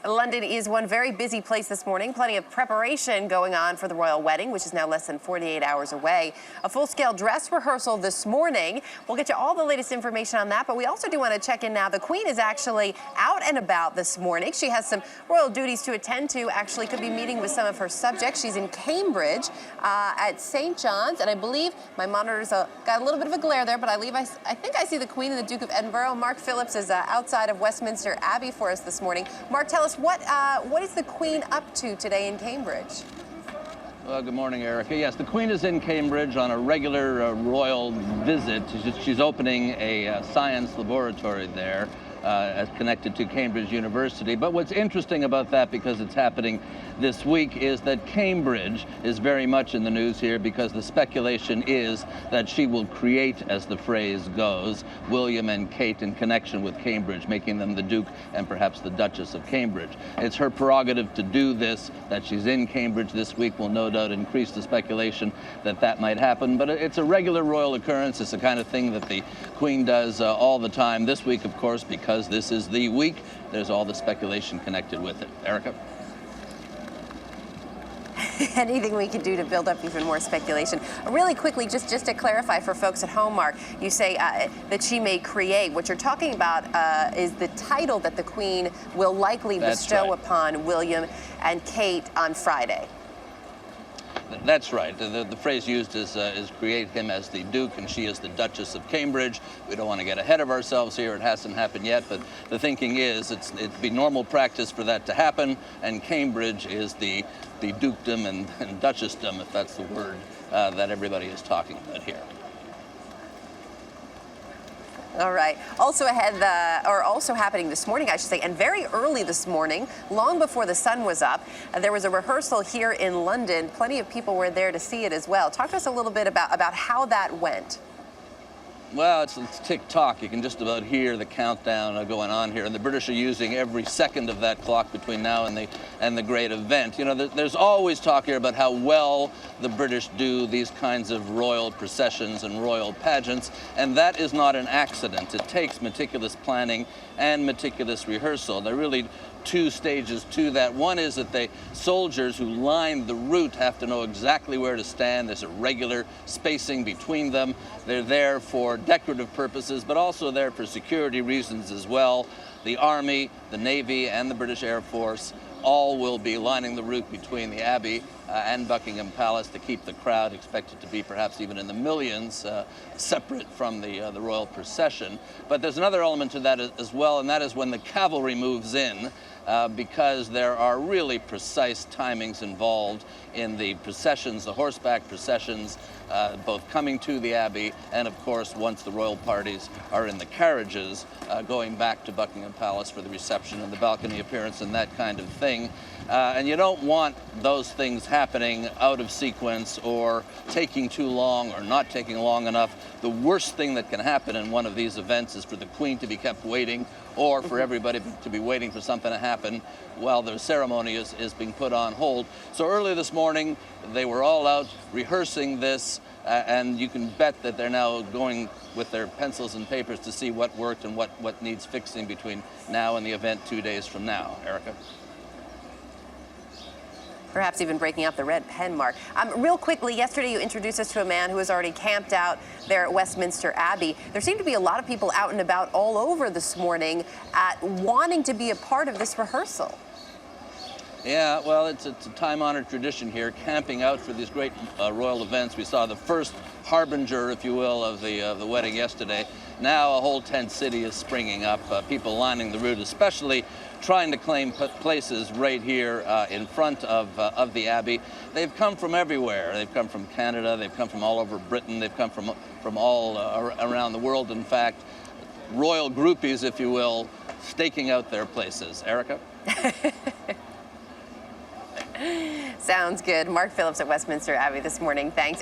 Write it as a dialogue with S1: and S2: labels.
S1: London is one very busy place this morning. Plenty of preparation going on for the royal wedding, which is now less than 48 hours away. A full-scale dress rehearsal this morning. We'll get you all the latest information on that, but we also do want to check in now. The Queen is actually out and about this morning. She has some royal duties to attend to. Actually, could be meeting with some of her subjects. She's in Cambridge at St. John's, and I believe my monitors got a little bit of a glare there, but I think I see the Queen and the Duke of Edinburgh. Mark Phillips is outside of Westminster Abbey for us this morning. Mark, tell us what is the Queen up to today in Cambridge?
S2: Well, good morning, Erica. Yes, the Queen is in Cambridge on a regular royal visit. She's opening a science laboratory there connected to Cambridge University. But what's interesting about that, because it's happening this week, is that Cambridge is very much in the news here because the speculation is that she will create, as the phrase goes, William and Kate in connection with Cambridge, making them the Duke and perhaps the Duchess of Cambridge. It's her prerogative to do this. That she's in Cambridge this week will no doubt increase the speculation that that might happen. But it's a regular royal occurrence. It's the kind of thing that the Queen does all the time. This week, of course, because this is the week, there's all the speculation connected with it. Erica?
S1: Anything we can do to build up even more speculation. Really quickly, just to clarify for folks at home, Mark, you say that she may create. What you're talking about is the title that the Queen will likely bestow upon William and Kate on Friday.
S2: That's right. The phrase used is create him as the Duke and she as the Duchess of Cambridge. We don't want to get ahead of ourselves here. It hasn't happened yet, but the thinking is it'd be normal practice for that to happen, and Cambridge is the dukedom and duchessdom, if that's the word that everybody is talking about here.
S1: All right. Also also happening this morning, I should say, and very early this morning, long before the sun was up, there was a rehearsal here in London. Plenty of people were there to see it as well. Talk to us a little bit about how that went.
S2: Well, it's tick-tock. You can just about hear the countdown going on here, and the British are using every second of that clock between now and the great event. You know, there's always talk here about how well the British do these kinds of royal processions and royal pageants, and that is not an accident. It takes meticulous planning and meticulous rehearsal. There are really two stages to that. One is that the soldiers who line the route have to know exactly where to stand. There's a regular spacing between them. They're there for decorative purposes, but also there for security reasons as well. The Army, the Navy, and the British Air Force all will be lining the route between the Abbey and Buckingham Palace to keep the crowd, expected to be perhaps even in the millions, separate from the royal procession. But there's another element to that as well, and that is when the cavalry moves in, because there are really precise timings involved in the processions, the horseback processions, both coming to the Abbey and, of course, once the royal parties are in the carriages, going back to Buckingham Palace for the reception and the balcony appearance and that kind of thing. And you don't want those things happening out of sequence or taking too long or not taking long enough. The worst thing that can happen in one of these events is for the Queen to be kept waiting, or for everybody to be waiting for something to happen while the ceremony is being put on hold. So early this morning, they were all out rehearsing this, and you can bet that they're now going with their pencils and papers to see what worked and what needs fixing between now and the event 2 days from now. Erica?
S1: Perhaps even breaking out the red pen, Mark. Real quickly, yesterday you introduced us to a man who was already camped out there at Westminster Abbey. There seemed to be a lot of people out and about all over this morning wanting to be a part of this rehearsal.
S2: Yeah, well, it's a time-honored tradition here, camping out for these great royal events. We saw the first harbinger, if you will, of the wedding yesterday. Now a whole tent city is springing up, people lining the route, especially trying to claim places right here in front of the Abbey. They've come from everywhere. They've come from Canada, they've come from all over Britain, they've come from all around the world, in fact. Royal groupies, if you will, staking out their places. Erica?
S1: Sounds good. Mark Phillips at Westminster Abbey this morning. Thanks.